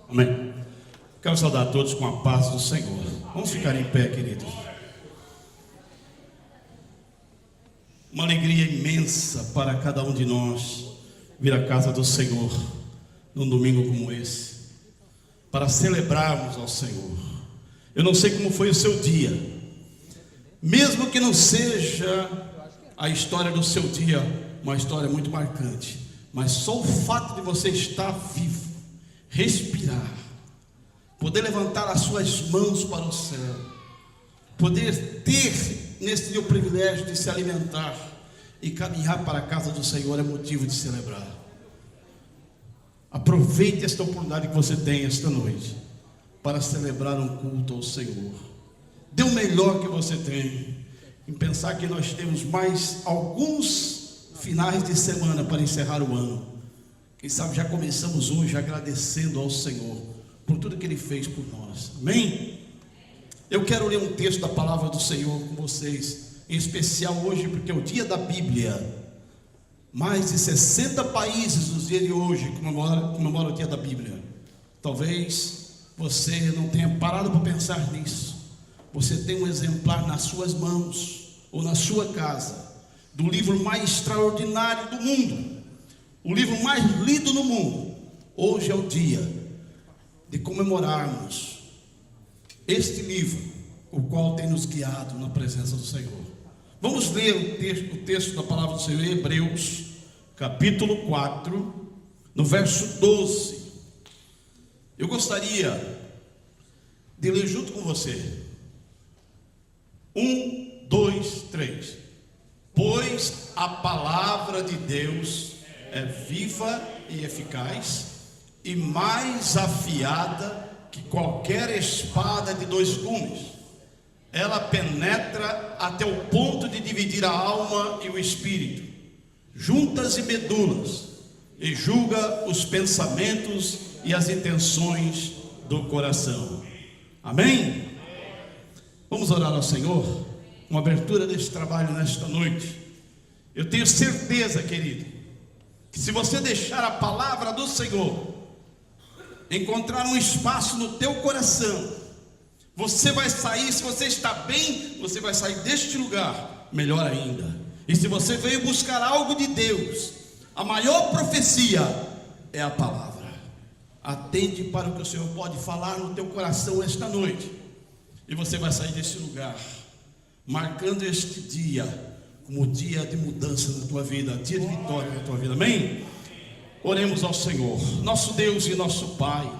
Amém. Quero saudar a todos com a paz do Senhor. Vamos ficar em pé, queridos. Uma alegria imensa para cada um de nós vir à casa do Senhor num domingo como esse, para celebrarmos ao Senhor. Eu não sei como foi o seu dia, mesmo que não seja a história do seu dia uma história muito marcante, mas só o fato de você estar vivo, respirar, poder levantar as suas mãos para o céu, poder ter nesse dia o privilégio de se alimentar e caminhar para a casa do Senhor é motivo de celebrar. Aproveite esta oportunidade que você tem esta noite para celebrar um culto ao Senhor. Dê o melhor que você tem em pensar que nós temos mais alguns finais de semana para encerrar o ano. Quem sabe já começamos hoje agradecendo ao Senhor por tudo que Ele fez por nós. Amém? Eu quero ler um texto da palavra do Senhor com vocês, em especial hoje, porque é o dia da Bíblia. Mais de 60 países nos dias de hoje comemoram o dia da Bíblia. Talvez você não tenha parado para pensar nisso. Você tem um exemplar nas suas mãos ou na sua casa do livro mais extraordinário do mundo, o livro mais lido no mundo. Hoje é o dia de comemorarmos este livro, o qual tem nos guiado na presença do Senhor. Vamos ler o texto da palavra do Senhor em Hebreus, capítulo 4, no verso 12. Eu gostaria de ler junto com você. 1, 2, 3. Pois a palavra de Deus é viva e eficaz, e mais afiada que qualquer espada de dois gumes. Ela penetra até o ponto de dividir a alma e o espírito, juntas e medulas, e julga os pensamentos e as intenções do coração. Amém? Vamos orar ao Senhor, uma abertura deste trabalho nesta noite. Eu tenho certeza, querido, que se você deixar a palavra do Senhor encontrar um espaço no teu coração, você vai sair, se você está bem, você vai sair deste lugar melhor ainda. E se você veio buscar algo de Deus, a maior profecia é a palavra. Atende para o que o Senhor pode falar no teu coração esta noite, e você vai sair deste lugar marcando este dia como dia de mudança na tua vida, dia de vitória na tua vida. Amém? Oremos ao Senhor. Nosso Deus e nosso Pai,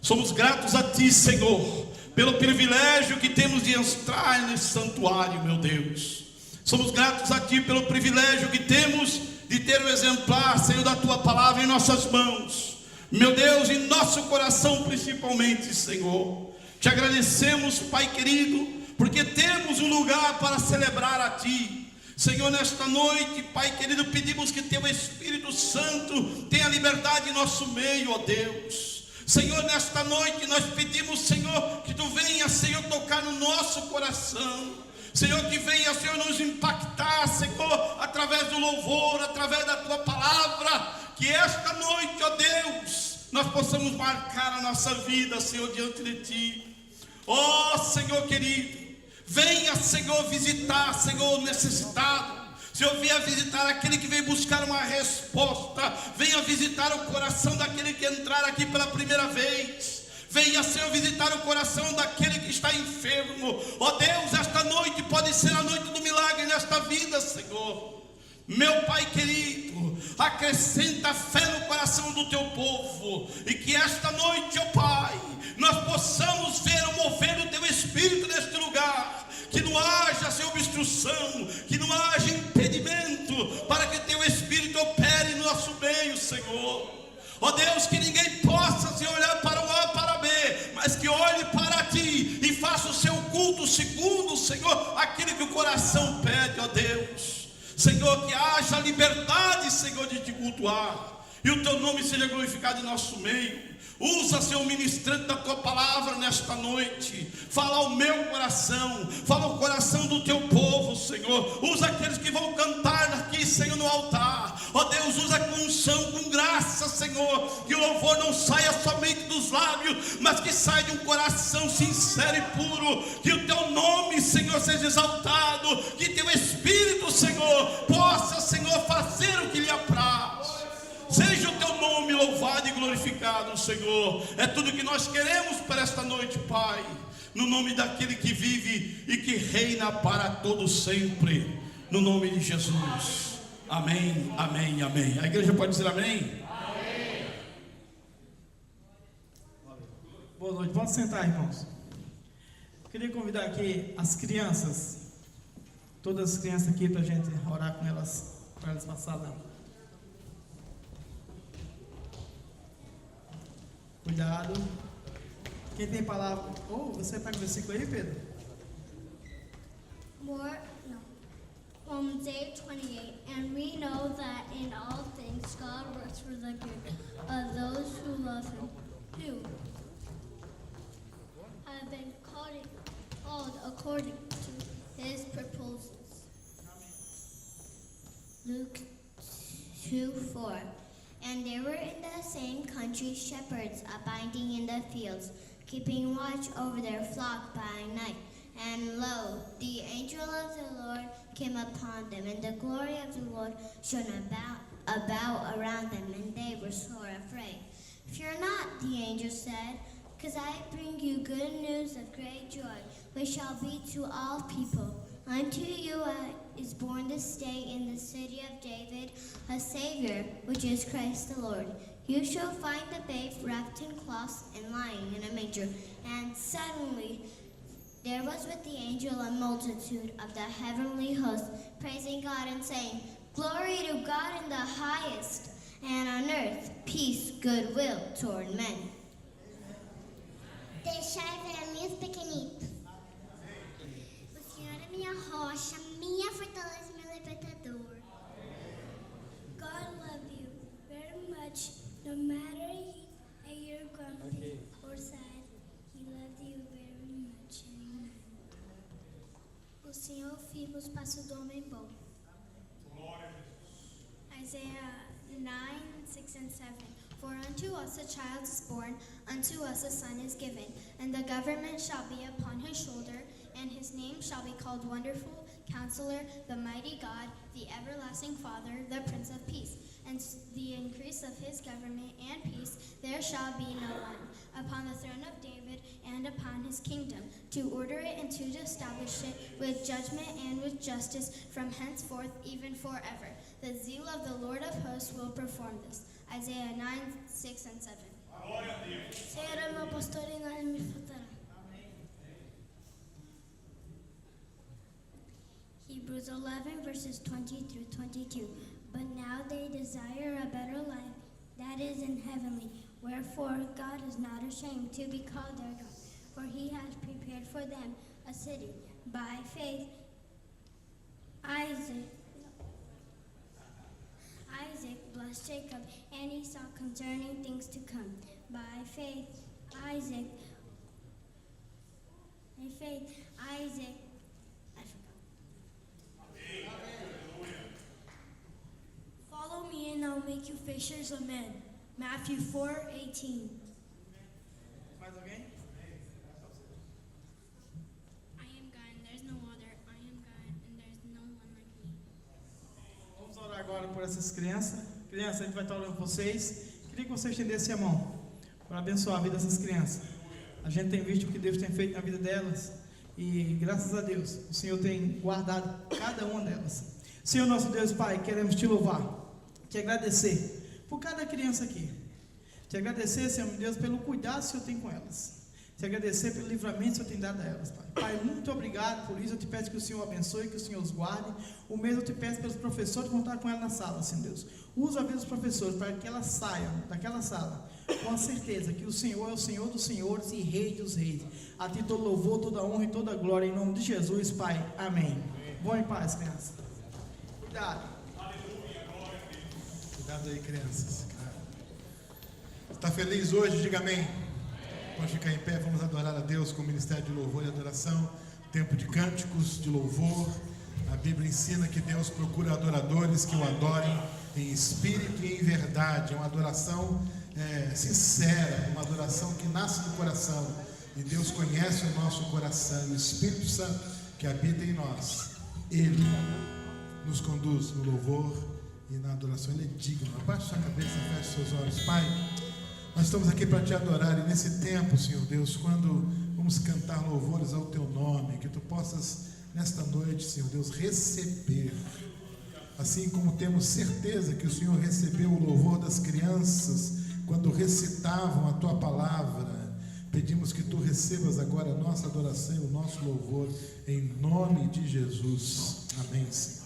somos gratos a Ti, Senhor, pelo privilégio que temos de entrar nesse santuário, meu Deus. Somos gratos a Ti pelo privilégio que temos de ter o exemplar, Senhor, da Tua palavra em nossas mãos, meu Deus, em nosso coração principalmente, Senhor. Te agradecemos, Pai querido, porque temos um lugar para celebrar a Ti, Senhor. Nesta noite, Pai querido, pedimos que Teu Espírito Santo tenha liberdade em nosso meio, ó Deus. Senhor, nesta noite nós pedimos, Senhor, que Tu venha, Senhor, tocar no nosso coração. Senhor, que venha, Senhor, nos impactar, Senhor, através do louvor, através da Tua palavra. Que esta noite, ó Deus, nós possamos marcar a nossa vida, Senhor, diante de Ti. Ó Senhor querido, venha, Senhor, visitar, Senhor, o necessitado. Senhor, venha visitar aquele que veio buscar uma resposta. Venha visitar o coração daquele que entrar aqui pela primeira vez. Venha, Senhor, visitar o coração daquele que está enfermo. Ó Deus, esta noite pode ser a noite do milagre nesta vida, Senhor. Meu Pai querido, acrescenta fé no coração do Teu povo, e que esta noite, ó Pai, nós possamos ver o mover do Teu Espírito neste lugar. Que não haja, Senhor, obstrução, que não haja impedimento, para que Teu Espírito opere no nosso meio, Senhor. Ó Deus, que ninguém possa, Senhor, olhar para o A, para B, mas que olhe para Ti e faça o seu culto segundo, Senhor, aquilo que o coração pede, ó Deus. Senhor, que haja liberdade, Senhor, de Te cultuar, e o Teu nome seja glorificado em nosso meio. Usa, Senhor, ministrante da Tua palavra nesta noite. Fala ao meu coração, fala ao coração do Teu povo, Senhor. Usa aqueles que vão cantar aqui, Senhor, no altar. Ó Deus, nos usa com unção, com graça, Senhor. Que o louvor não saia somente dos lábios, mas que saia de um coração sincero e puro. Que o teu nome, Senhor, seja exaltado. Que teu Espírito, Senhor, possa, Senhor, fazer o que lhe apraz. Seja o teu nome louvado e glorificado, Senhor. É tudo que nós queremos para esta noite, Pai. No nome daquele que vive e que reina para todo sempre. No nome de Jesus. Amém, amém, amém. A igreja pode dizer amém? Amém. Boa noite, vamos sentar, irmãos. Queria convidar aqui as crianças, todas as crianças aqui, para a gente orar com elas, para elas passarem. Cuidado. Quem tem palavra? Você está com o versículo aí, Pedro? Romans 8:28, and we know that in all things God works for the good of those who love Him, who have been called according to His purposes. Luke 2:4, and there were in the same country shepherds abiding in the fields, keeping watch over their flock by night. And lo, the angel of the Lord came upon them, and the glory of the Lord shone about around them, and they were sore afraid. Fear not, the angel said, because I bring you good news of great joy, which shall be to all people. Unto you is born this day in the city of David a Savior, which is Christ the Lord. You shall find the babe wrapped in cloths and lying in a manger. And suddenly there was with the angel a multitude of the heavenly host, praising God and saying, Glory to God in the highest, and on earth peace, goodwill toward men. Deixai ver a minhas pequenitos. O Senhor é minha rocha, minha fortaleza e meu libertador. God love you very much, no matter you're grumpy or sad. He loves you very much. Amen. O Senhor firma os passos do homem bom. Isaiah 9:6-7. For unto us a child is born, unto us a son is given, and the government shall be upon his shoulder, and his name shall be called Wonderful, Counselor, the Mighty God, the Everlasting Father, the Prince of Peace. And the increase of his government and peace there shall be no end, upon the throne of David and upon his kingdom, to order it and to establish it with judgment and with justice from henceforth even forever. The zeal of the Lord of hosts will perform this. Isaiah 9:6-7. Senhor é meu pastor e nada me faltará. Hebrews 11:20-22. But now they desire a better life, that is in heavenly. Wherefore God is not ashamed to be called their God, for he has prepared for them a city. By faith, Isaac blessed Jacob, and Esau concerning things to come. By faith, Isaac. Follow me and I'll make you fishers of men. Matthew 4:18. Mais alguém? I am God and there's no other. I am God and there's no one like me. Vamos orar agora por essas crianças. Crianças, a gente vai estar orando por vocês. Queria que você estendesse a mão para abençoar a vida dessas crianças. A gente tem visto o que Deus tem feito na vida delas e graças a Deus o Senhor tem guardado cada uma delas. Senhor nosso Deus Pai, queremos te louvar, te agradecer por cada criança aqui, te agradecer, Senhor Deus, pelo cuidado que o Senhor tem com elas, te agradecer pelo livramento que o Senhor tem dado a elas, Pai. Pai, muito obrigado por isso. Eu te peço que o Senhor abençoe, que o Senhor os guarde. O mesmo eu te peço pelos professores que vão estar com ela na sala, Senhor Deus. Usa a vida dos professores para que elas saiam daquela sala com a certeza que o Senhor é o Senhor dos senhores e Rei dos reis. A ti todo louvor, toda honra e toda glória, em nome de Jesus, Pai. Amém. Vão em paz, crianças. Cuidado. Cuidado aí, crianças. Está feliz hoje? Diga amém. Vamos ficar em pé, vamos adorar a Deus com o ministério de louvor e adoração. Tempo de cânticos, de louvor. A Bíblia ensina que Deus procura adoradores que o adorem em espírito e em verdade. É uma adoração sincera, uma adoração que nasce do coração. E Deus conhece o nosso coração. O Espírito Santo que habita em nós, Ele nos conduz no louvor e na adoração. Ele é digno. Abaixe sua cabeça, feche seus olhos. Pai, nós estamos aqui para te adorar. E nesse tempo, Senhor Deus, quando vamos cantar louvores ao teu nome, que tu possas nesta noite, Senhor Deus, receber, assim como temos certeza que o Senhor recebeu o louvor das crianças quando recitavam a tua palavra. Pedimos que tu recebas agora a nossa adoração e o nosso louvor, em nome de Jesus. Amém, Senhor.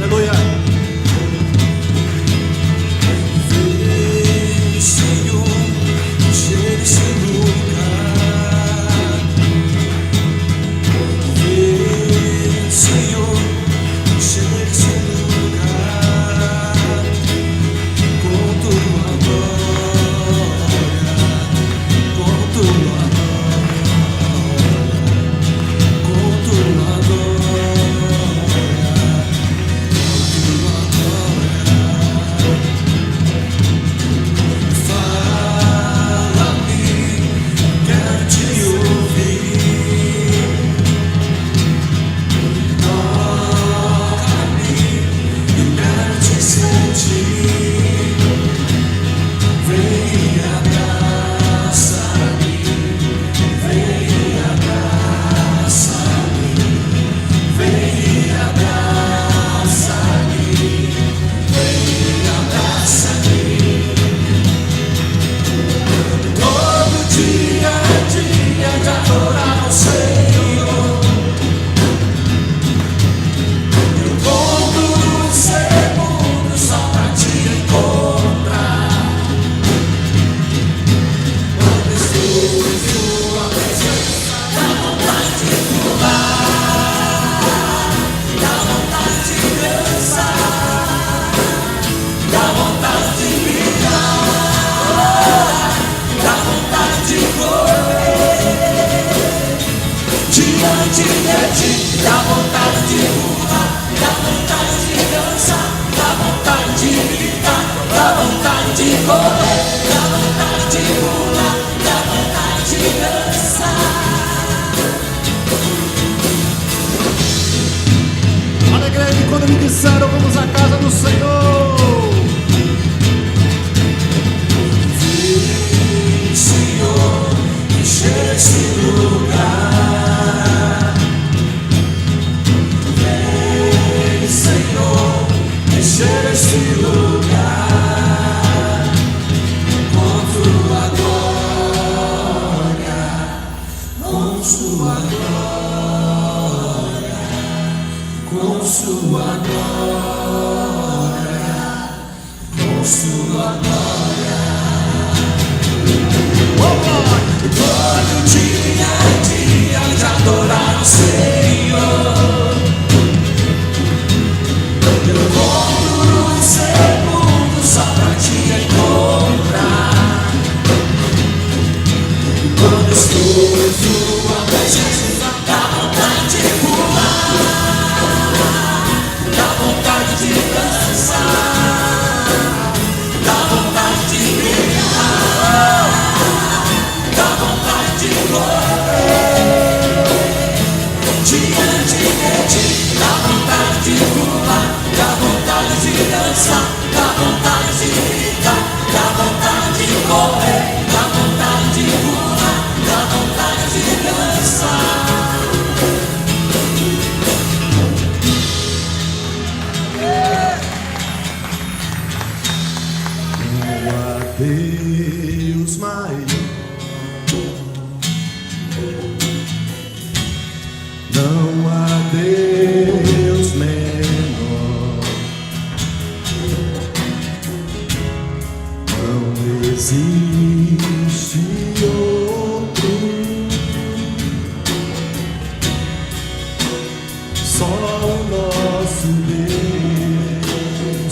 Aleluia. Vem, Senhor, encher esse lugar. Vem, Senhor, encher esse lugar com tua glória, com tua glória, com tua glória. Fala-me, quero te ouvir. Toca-me, eu quero te sentir. Vem e abraça-me, vem e abraça-me, vem e abraça-me. Todo dia é dia de adorar o Senhor. Eu conto os segundos só pra te encontrar. Quando estou em tua presença, dá vontade de pular, dá vontade de dançar, dá vontade de brilhar, dá vontade de correr diante de ti, dá vontade de pular, dá vontade de dançar, dá vontade de brilhar, dá vontade de correr, dá vontade de pular, dá vontade de dançar. Alegrei quando me disseram: vamos à casa do Senhor. Vem, Senhor, encher esse lugar. Vem, Senhor, encher esse lugar com tua glória, com sua glória, com sua glória, com sua glória. Todo dia é dia de adorar o Senhor. Eu conto os segundos só pra te encontrar. Quando estou em tua presença, dá vontade de pular, dá vontade de dançar, dá vontade de brilhar, dá vontade de correr diante de ti, dá vontade de pular, dá vontade de dançar, dá vontade de gritar, dá vontade de correr, dá vontade de pular, dá vontade de dançar. Não há Deus maior, não há Deus menor.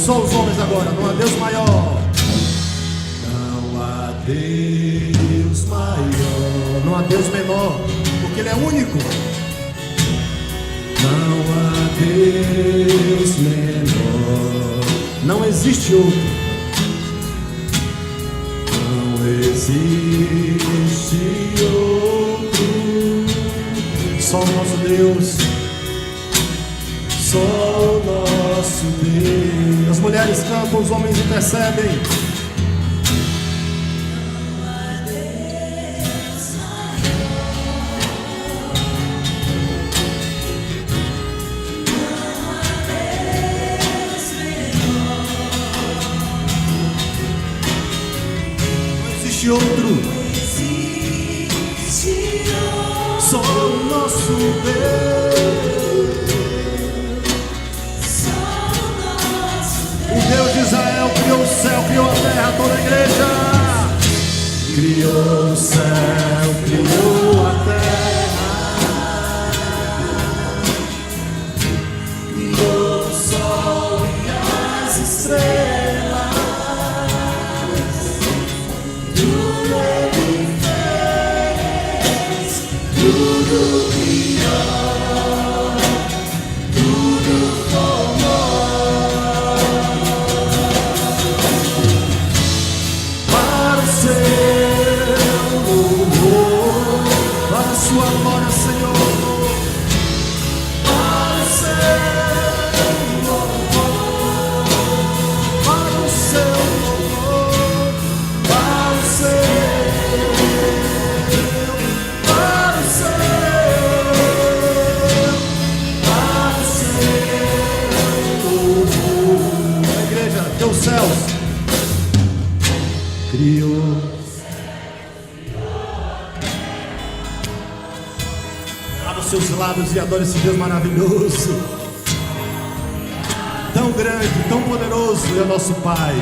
Só os homens agora, não há Deus maior. Não há Deus maior. Não há Deus menor, porque Ele é único. Não há Deus menor. Não existe outro. Não existe outro. Só o nosso Deus. Só o nosso Deus. As mulheres cantam, os homens intercedem. Outro, só o nosso Deus, o Deus de Israel criou o céu, criou a terra, toda a igreja. Criou o céu, criou a terra, criou o sol e as estrelas. Tudo criou, tudo formou para o seu louvor, para a sua glória, Senhor, para o seu louvor, para o seu louvor, para o seu. os céus criou. Abra os seus lábios e adore esse Deus maravilhoso, tão grande, tão poderoso é o nosso Pai.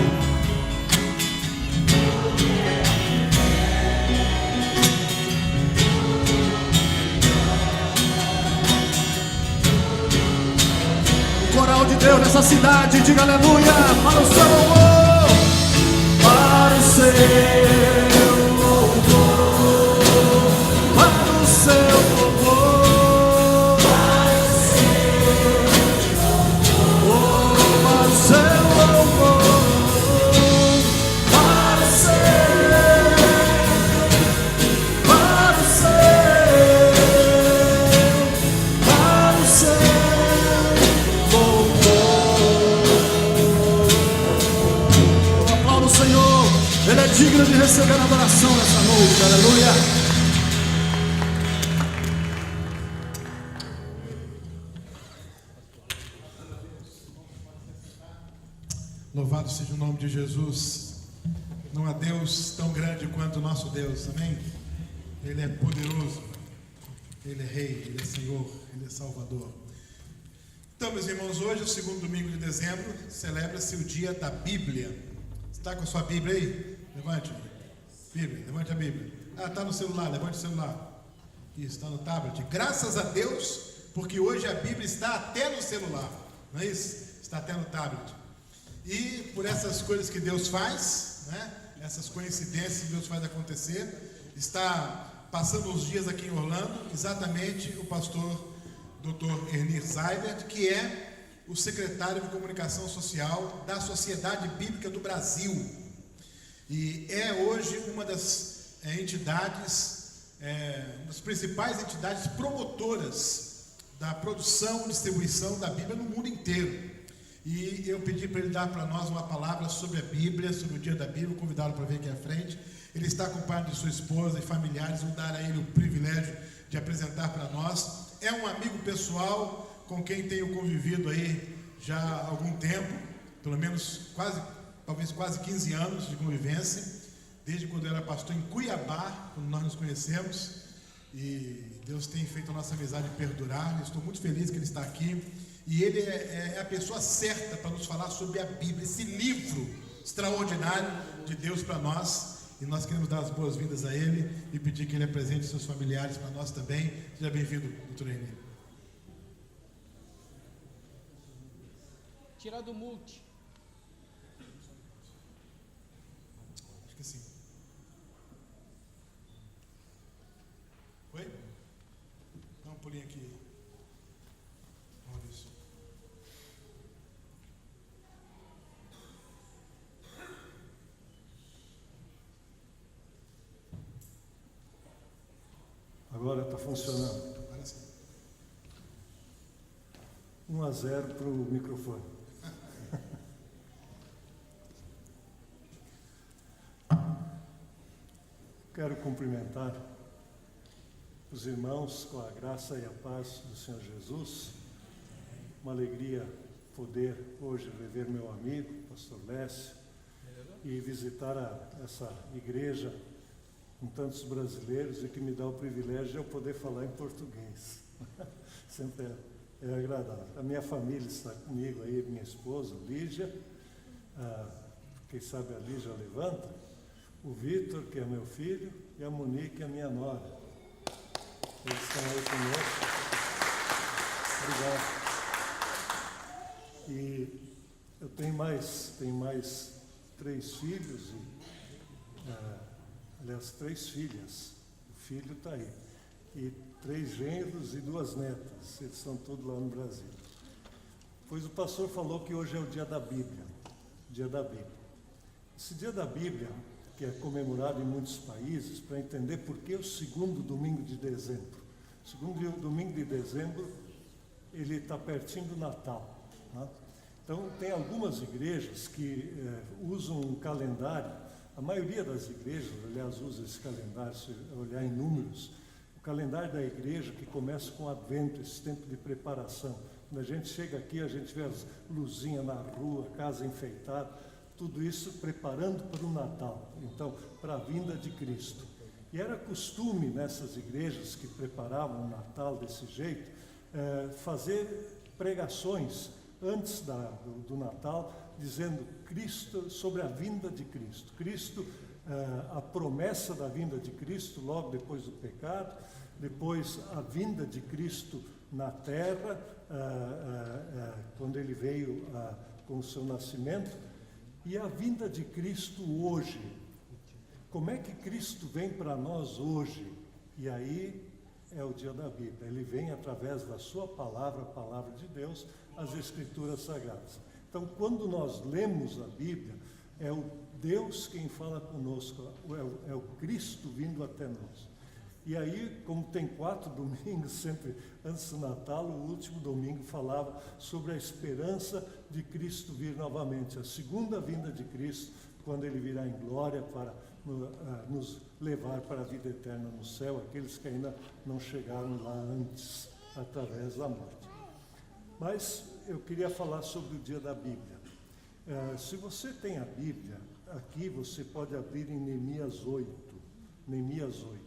Coral de Deus nessa cidade, diga aleluia, para o seu louvor, para o seu louvor, para o seu louvor, para o seu louvor, para o seu, para o seu, para o seu. Senhor, Ele é digno de receber a adoração nessa noite, aleluia. Louvado seja o nome de Jesus. Não há Deus tão grande quanto o nosso Deus, amém? Ele é poderoso, Ele é Rei, Ele é Senhor, Ele é Salvador. Então, meus irmãos, hoje, o segundo domingo de dezembro, celebra-se o dia da Bíblia. Está com a sua Bíblia aí? Levante. Bíblia, levante a Bíblia. Ah, está no celular, levante o celular. Isso, está no tablet. Graças a Deus, porque hoje a Bíblia está até no celular. Não é isso? Está até no tablet. E por essas coisas que Deus faz, né? Essas coincidências que Deus faz acontecer, está passando os dias aqui em Orlando, exatamente o pastor Dr. Ernir Seibert, que é o secretário de Comunicação Social da Sociedade Bíblica do Brasil. E é hoje uma das entidades, uma das principais entidades promotoras da produção e distribuição da Bíblia no mundo inteiro. E eu pedi para ele dar para nós uma palavra sobre a Bíblia, sobre o dia da Bíblia, convidá-lo para vir aqui à frente. Ele está acompanhado de sua esposa e familiares, vou dar a ele o privilégio de apresentar para nós. É um amigo pessoal com quem tenho convivido aí já há algum tempo, pelo menos talvez quase 15 anos de convivência, desde quando eu era pastor em Cuiabá, quando nós nos conhecemos, e Deus tem feito a nossa amizade perdurar. Estou muito feliz que ele está aqui, e ele é a pessoa certa para nos falar sobre a Bíblia, esse livro extraordinário de Deus para nós, e nós queremos dar as boas-vindas a ele e pedir que ele apresente seus familiares para nós também. Seja bem-vindo, doutor Ernir. Tira do multi. sim. Oi? Dá um pulinho aqui, Maurício. Agora está funcionando. Agora sim. 1-0 para o microfone. Quero cumprimentar os irmãos com a graça e a paz do Senhor Jesus. Uma alegria poder hoje rever meu amigo, pastor Lécio, e visitar essa igreja com tantos brasileiros e que me dá o privilégio de eu poder falar em português. Sempre é agradável. A minha família está comigo aí, minha esposa, Lígia, quem sabe a Lígia levanta, o Vitor, que é meu filho, e a Monique, a minha nora. Eles estão aí conosco. Obrigado. E eu tenho mais 3 filhos, aliás, 3 filhas. O filho está aí. E 3 genros e 2 netas. Eles estão todos lá no Brasil. Pois o pastor falou que hoje é o dia da Bíblia. Dia da Bíblia. Esse dia da Bíblia, que é comemorado em muitos países, para entender por que o segundo domingo de dezembro. O segundo domingo de dezembro, ele está pertinho do Natal. Né? Então, tem algumas igrejas que usam um calendário, a maioria das igrejas, aliás, usa esse calendário, se olhar em números, o calendário da igreja que começa com o Advento, esse tempo de preparação. Quando a gente chega aqui, a gente vê as luzinhas na rua, casa enfeitada, tudo isso preparando para o Natal, então, para a vinda de Cristo. E era costume nessas igrejas que preparavam o Natal desse jeito, fazer pregações antes do Natal, dizendo Cristo, sobre a vinda de Cristo. Cristo, a promessa da vinda de Cristo logo depois do pecado, depois a vinda de Cristo na terra, quando ele veio com o seu nascimento, e a vinda de Cristo hoje. Como é que Cristo vem para nós hoje? E aí é o dia da Bíblia. Ele vem através da sua palavra, a palavra de Deus, as Escrituras Sagradas. Então, quando nós lemos a Bíblia, é o Deus quem fala conosco, é o Cristo vindo até nós. E aí, como tem 4 domingos, sempre antes do Natal, o último domingo falava sobre a esperança de Cristo vir novamente, a segunda vinda de Cristo, quando Ele virá em glória para nos levar para a vida eterna no céu, aqueles que ainda não chegaram lá antes, através da morte. Mas eu queria falar sobre o dia da Bíblia. Se você tem a Bíblia, aqui você pode abrir em Neemias 8. Neemias 8.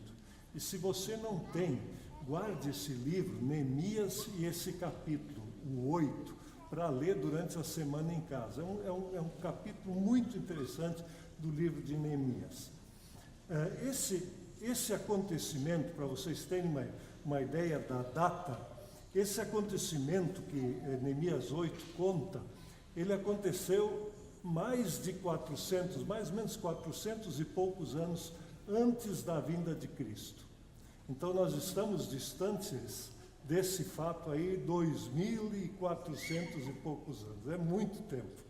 E se você não tem, guarde esse livro, Neemias, e esse capítulo, o 8, para ler durante a semana em casa. É um capítulo muito interessante do livro de Neemias. Esse acontecimento, para vocês terem uma ideia da data, esse acontecimento que Neemias 8 conta, ele aconteceu mais ou menos 400 e poucos anos antes da vinda de Cristo. Então nós estamos distantes desse fato aí 2.400 e poucos anos, é muito tempo.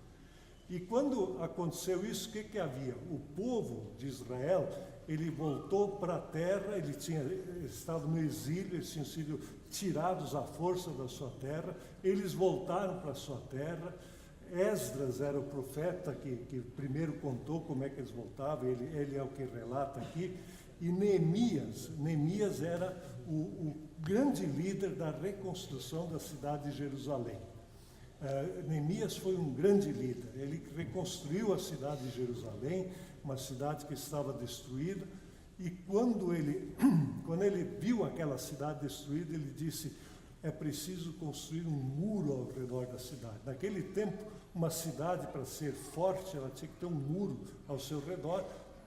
E quando aconteceu isso, o que havia? O povo de Israel, ele voltou para a terra, ele estava no exílio, eles tinham sido tirados à força da sua terra, eles voltaram para a sua terra. Esdras era o profeta que primeiro contou como é que eles voltavam, ele é o que relata aqui. E Neemias era o grande líder da reconstrução da cidade de Jerusalém. Neemias foi um grande líder, ele reconstruiu a cidade de Jerusalém, uma cidade que estava destruída, e quando ele viu aquela cidade destruída, ele disse, é preciso construir um muro ao redor da cidade. Naquele tempo, uma cidade, para ser forte, ela tinha que ter um muro ao seu redor,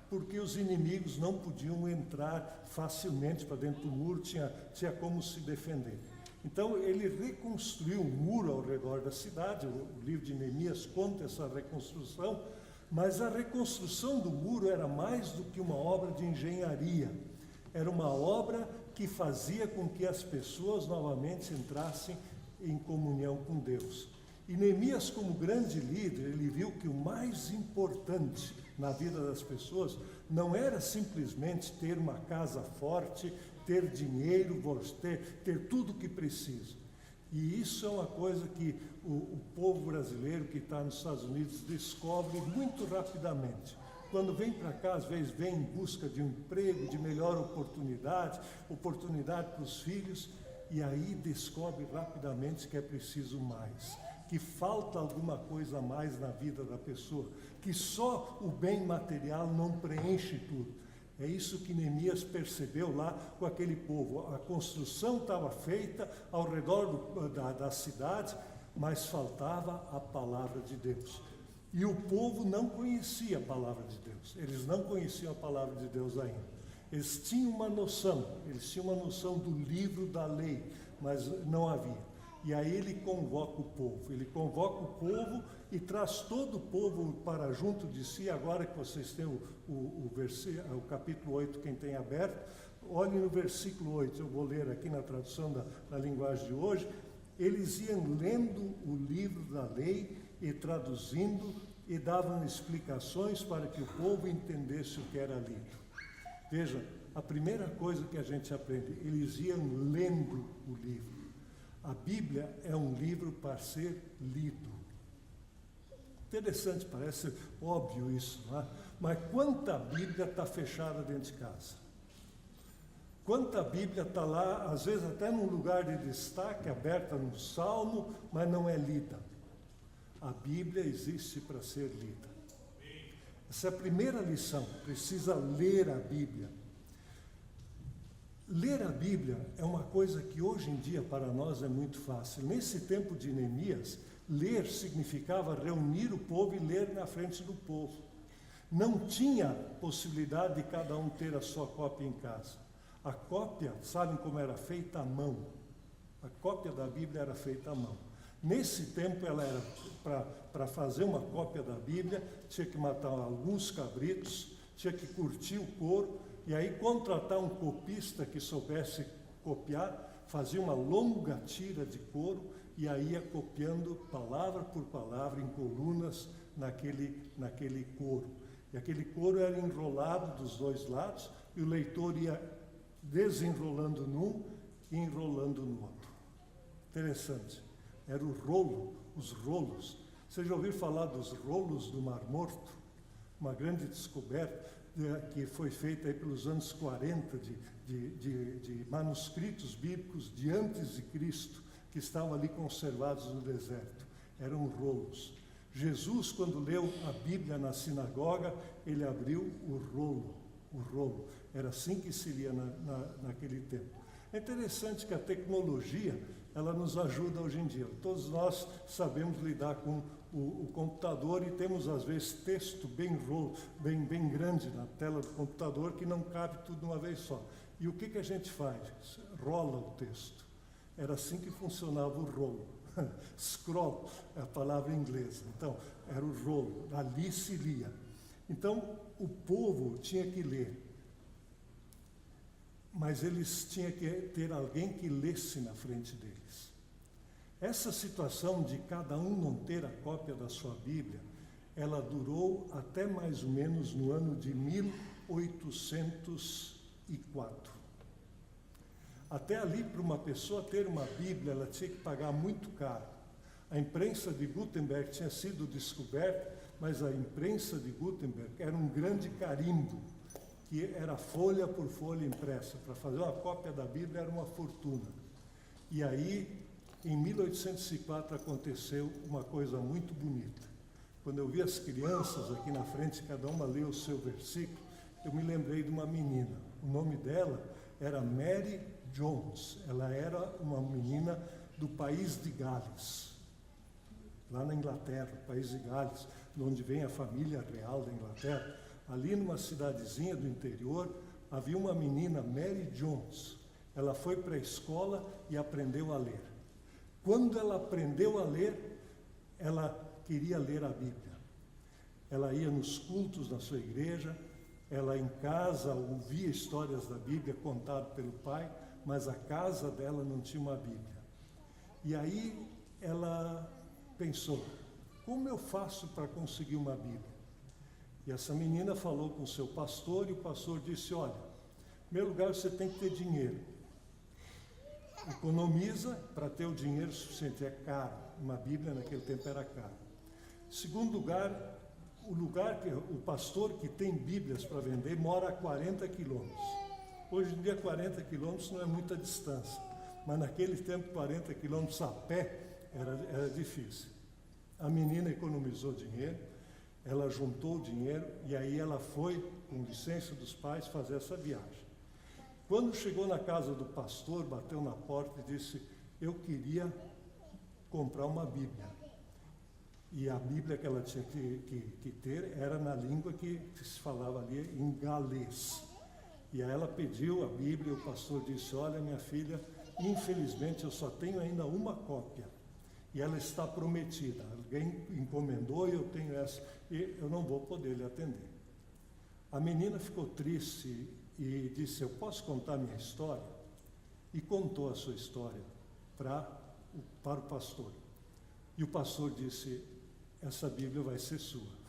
porque os inimigos não podiam entrar facilmente para dentro do muro, tinha como se defender. Então, ele reconstruiu um muro ao redor da cidade, o livro de Neemias conta essa reconstrução, Mas a reconstrução do muro era mais do que uma obra de engenharia. Era uma obra que fazia com que as pessoas novamente entrassem em comunhão com Deus. E Neemias, como grande líder, ele viu que o mais importante na vida das pessoas não era simplesmente ter uma casa forte, ter dinheiro, ter tudo o que precisa. E isso é uma coisa que o povo brasileiro que está nos Estados Unidos descobre muito rapidamente. Quando vem para cá, às vezes vem em busca de um emprego, de melhor oportunidade para os filhos, e aí descobre rapidamente que é preciso mais, que falta alguma coisa a mais na vida da pessoa, que só o bem material não preenche tudo. É isso que Neemias percebeu lá com aquele povo. A construção estava feita ao redor da cidade, mas faltava a palavra de Deus. E o povo não conhecia a palavra de Deus. Eles não conheciam a palavra de Deus ainda. Eles tinham uma noção do livro da lei, mas não havia. E aí ele convoca o povo e traz todo o povo para junto de si. Agora que vocês têm o capítulo 8, quem tem aberto, olhem no versículo 8, eu vou ler aqui na tradução da linguagem de hoje. Eles iam lendo o livro da lei e traduzindo e davam explicações para que o povo entendesse o que era lido. Veja, a primeira coisa que a gente aprende, eles iam lendo o livro. A Bíblia é um livro para ser lido. Interessante, parece óbvio isso, não é? Mas quanta Bíblia está fechada dentro de casa? Quanta Bíblia está lá, às vezes até num lugar de destaque, aberta no Salmo, mas não é lida. A Bíblia existe para ser lida. Essa é a primeira lição, precisa ler a Bíblia. Ler a Bíblia é uma coisa que hoje em dia para nós é muito fácil. Nesse tempo de Neemias, ler significava reunir o povo e ler na frente do povo. Não tinha possibilidade de cada um ter a sua cópia em casa. A cópia, sabem como era feita à mão? A cópia da Bíblia era feita à mão. Nesse tempo, ela era para fazer uma cópia da Bíblia, tinha que matar alguns cabritos, tinha que curtir o couro, e aí contratar um copista que soubesse copiar, fazia uma longa tira de couro, e aí ia copiando palavra por palavra em colunas naquele couro. E aquele couro era enrolado dos dois lados, e o leitor ia desenrolando num e enrolando no outro. Interessante. Era o rolo, os rolos. Você já ouviu falar dos rolos do Mar Morto? Uma grande descoberta que foi feita aí pelos anos 40 de manuscritos bíblicos de antes de Cristo, que estavam ali conservados no deserto. Eram rolos. Jesus, quando leu a Bíblia na sinagoga, ele abriu o rolo. Era assim que se lia naquele tempo. É interessante que a tecnologia, ela nos ajuda hoje em dia. Todos nós sabemos lidar com o computador e temos, às vezes, texto bem grande na tela do computador que não cabe tudo de uma vez só. E o que a gente faz? Rola o texto. Era assim que funcionava o rolo. Scroll é a palavra inglesa. Então, era o rolo. Ali se lia. Então, o povo tinha que ler. Mas eles tinham que ter alguém que lesse na frente deles. Essa situação de cada um não ter a cópia da sua Bíblia, ela durou até mais ou menos no ano de 1804. Até ali, para uma pessoa ter uma Bíblia, ela tinha que pagar muito caro. A imprensa de Gutenberg tinha sido descoberta, mas a imprensa de Gutenberg era um grande carimbo, que era folha por folha impressa. Para fazer uma cópia da Bíblia era uma fortuna. E aí, em 1804, aconteceu uma coisa muito bonita. Quando eu vi as crianças aqui na frente, cada uma leu o seu versículo, eu me lembrei de uma menina. O nome dela era Mary Jones. Ela era uma menina do país de Gales, lá na Inglaterra, país de Gales, de onde vem a família real da Inglaterra. Ali numa cidadezinha do interior, havia uma menina, Mary Jones. Ela foi para a escola e aprendeu a ler. Quando ela aprendeu a ler, ela queria ler a Bíblia. Ela ia nos cultos na sua igreja, ela em casa ouvia histórias da Bíblia contadas pelo pai, mas a casa dela não tinha uma Bíblia. E aí ela pensou, como eu faço para conseguir uma Bíblia? E essa menina falou com o seu pastor, e o pastor disse, olha, em primeiro lugar você tem que ter dinheiro. Economiza para ter o dinheiro suficiente, é caro. Uma Bíblia naquele tempo era caro. Em segundo lugar, o pastor que tem Bíblias para vender mora a 40 quilômetros. Hoje em dia 40 quilômetros não é muita distância, mas naquele tempo 40 quilômetros a pé era difícil. A menina economizou dinheiro, ela juntou o dinheiro e aí ela foi, com licença dos pais, fazer essa viagem. Quando chegou na casa do pastor, bateu na porta e disse, eu queria comprar uma Bíblia. E a Bíblia que ela tinha que ter era na língua que se falava ali, em galês. E aí ela pediu a Bíblia, e o pastor disse, olha minha filha, infelizmente eu só tenho ainda uma cópia. E ela está prometida, alguém encomendou e eu tenho essa, e eu não vou poder lhe atender. A menina ficou triste e disse, eu posso contar minha história? E contou a sua história para o pastor. E o pastor disse, essa Bíblia vai ser sua.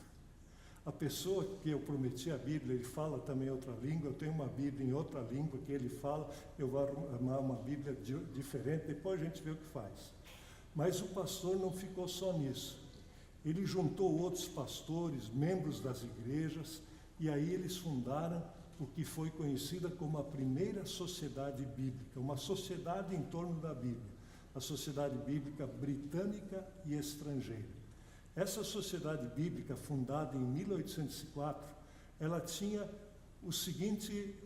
A pessoa que eu prometi a Bíblia, ele fala também outra língua, eu tenho uma Bíblia em outra língua que ele fala, eu vou arrumar uma Bíblia diferente, depois a gente vê o que faz. Mas o pastor não ficou só nisso. Ele juntou outros pastores, membros das igrejas, e aí eles fundaram o que foi conhecida como a primeira sociedade bíblica, uma sociedade em torno da Bíblia, a Sociedade Bíblica Britânica e Estrangeira. Essa sociedade bíblica, fundada em 1804, ela tinha o seguinte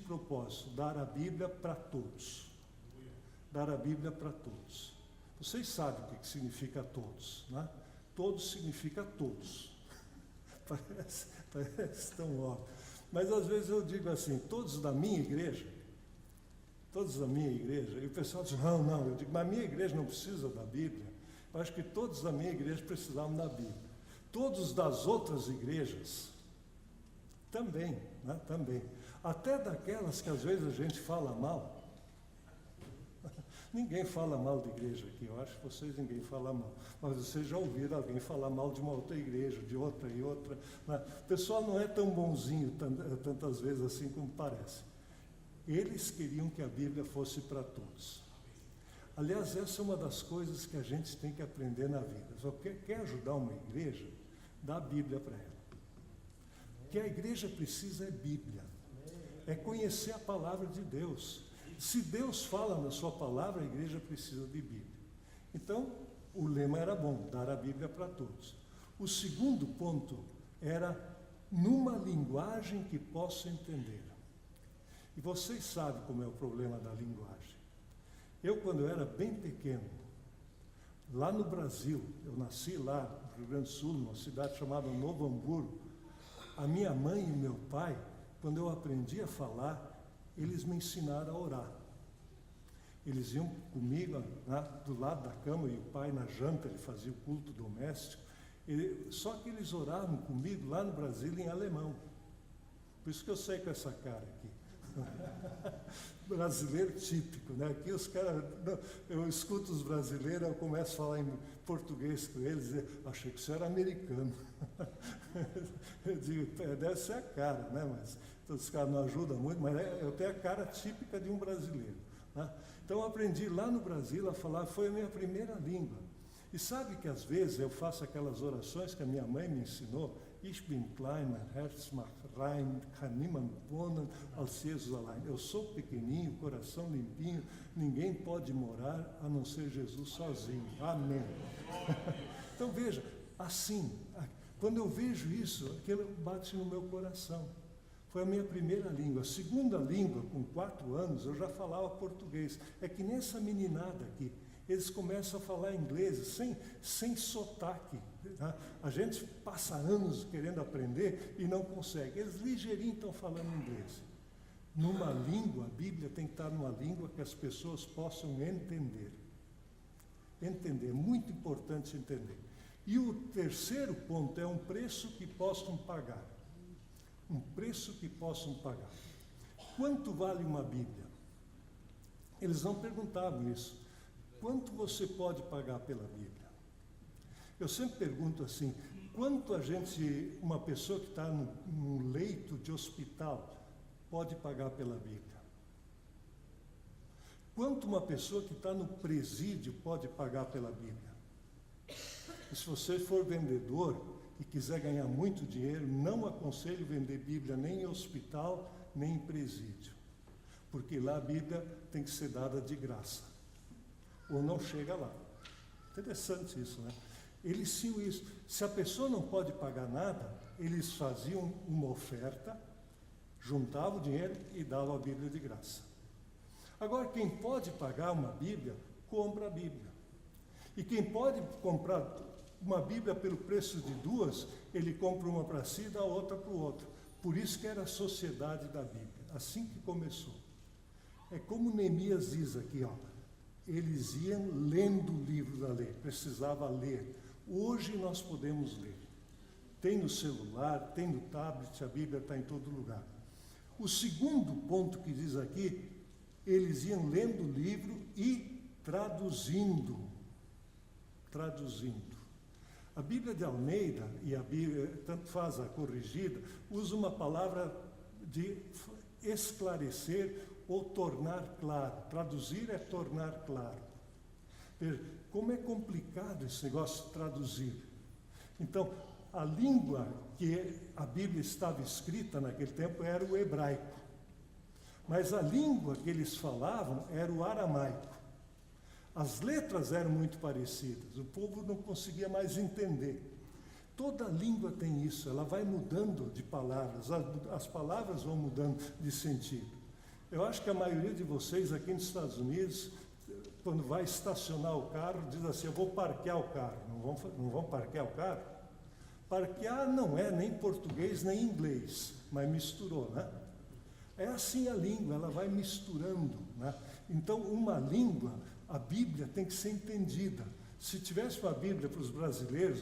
propósito, dar a Bíblia para todos. Dar a Bíblia para todos. Vocês sabem o que significa todos, né? Todos significa todos. Parece tão óbvio. Mas às vezes eu digo assim, todos da minha igreja, e o pessoal diz, não, eu digo, mas a minha igreja não precisa da Bíblia. Eu acho que todos da minha igreja precisavam da Bíblia. Todos das outras igrejas também, né? Também. Até daquelas que às vezes a gente fala mal. Ninguém fala mal de igreja aqui, eu acho que vocês ninguém fala mal. Mas vocês já ouviram alguém falar mal de uma outra igreja, de outra e outra. Né? O pessoal não é tão bonzinho tantas vezes assim como parece. Eles queriam que a Bíblia fosse para todos. Aliás, essa é uma das coisas que a gente tem que aprender na vida. Só quer ajudar uma igreja, dá a Bíblia para ela. O que a igreja precisa é Bíblia. É conhecer a palavra de Deus. Se Deus fala na sua palavra, a igreja precisa de Bíblia. Então, o lema era bom, dar a Bíblia para todos. O segundo ponto era numa linguagem que possa entender. E vocês sabem como é o problema da linguagem. Eu, quando eu era bem pequeno, lá no Brasil, eu nasci lá no Rio Grande do Sul, numa cidade chamada Novo Hamburgo, a minha mãe e meu pai, quando eu aprendi a falar, eles me ensinaram a orar. Eles iam comigo do lado da cama, e o pai na janta, ele fazia o culto doméstico. Só que eles oravam comigo lá no Brasil em alemão. Por isso que eu saí com essa cara aqui. Brasileiro típico, né? Aqui os caras, eu escuto os brasileiros, eu começo a falar em português com eles, e achei que isso era americano. Eu digo, deve ser a cara, né? Mas todos os caras não ajudam muito, mas eu tenho a cara típica de um brasileiro, né? Então eu aprendi lá no Brasil a falar, foi a minha primeira língua. E sabe que às vezes eu faço aquelas orações que a minha mãe me ensinou, Ich bin klein, mein Herz macht rein, kann niemand wohnen als Jesus allein. Eu sou pequenininho, coração limpinho, ninguém pode morar a não ser Jesus sozinho. Amém. Então veja, assim, quando eu vejo isso, aquilo bate no meu coração. Foi a minha primeira língua. A segunda língua, com 4 anos, eu já falava português. É que nessa meninada aqui, eles começam a falar inglês sem sotaque. Tá? A gente passa anos querendo aprender e não consegue. Eles ligeirinho estão falando inglês. Numa língua, a Bíblia tem que estar numa língua que as pessoas possam entender. Entender, muito importante entender. E o terceiro ponto é um preço que possam pagar. Um preço que possam pagar. Quanto vale uma Bíblia? Eles não perguntavam isso. Quanto você pode pagar pela Bíblia? Eu sempre pergunto assim, quanto uma pessoa que está num leito de hospital pode pagar pela Bíblia? Quanto uma pessoa que está no presídio pode pagar pela Bíblia? E se você for vendedor e quiser ganhar muito dinheiro, não aconselho vender Bíblia nem em hospital, nem em presídio. Porque lá a Bíblia tem que ser dada de graça. Ou não chega lá. Interessante isso, né? Eles tinham isso. Se a pessoa não pode pagar nada, eles faziam uma oferta, juntavam o dinheiro e davam a Bíblia de graça. Agora, quem pode pagar uma Bíblia, compra a Bíblia. E quem pode comprar uma Bíblia pelo preço de duas, ele compra uma para si e dá outra para o outro. Por isso que era a sociedade da Bíblia. Assim que começou. É como Neemias diz aqui, ó. Eles iam lendo o livro da lei, precisava ler. Hoje nós podemos ler. Tem no celular, tem no tablet, a Bíblia está em todo lugar. O segundo ponto que diz aqui, eles iam lendo o livro e traduzindo. Traduzindo. A Bíblia de Almeida, e a Bíblia, tanto faz a corrigida, usa uma palavra de esclarecer ou tornar claro. Traduzir é tornar claro. Veja, como é complicado esse negócio de traduzir. Então, a língua que a Bíblia estava escrita naquele tempo era o hebraico. Mas a língua que eles falavam era o aramaico. As letras eram muito parecidas, o povo não conseguia mais entender. Toda língua tem isso, ela vai mudando de palavras, as palavras vão mudando de sentido. Eu acho que a maioria de vocês aqui nos Estados Unidos, quando vai estacionar o carro, diz assim, eu vou parquear o carro. Não vão parquear o carro? Parquear não é nem português nem inglês, mas misturou, né? É assim a língua, ela vai misturando, né? Então, uma língua, a Bíblia tem que ser entendida. Se tivesse uma Bíblia para os brasileiros,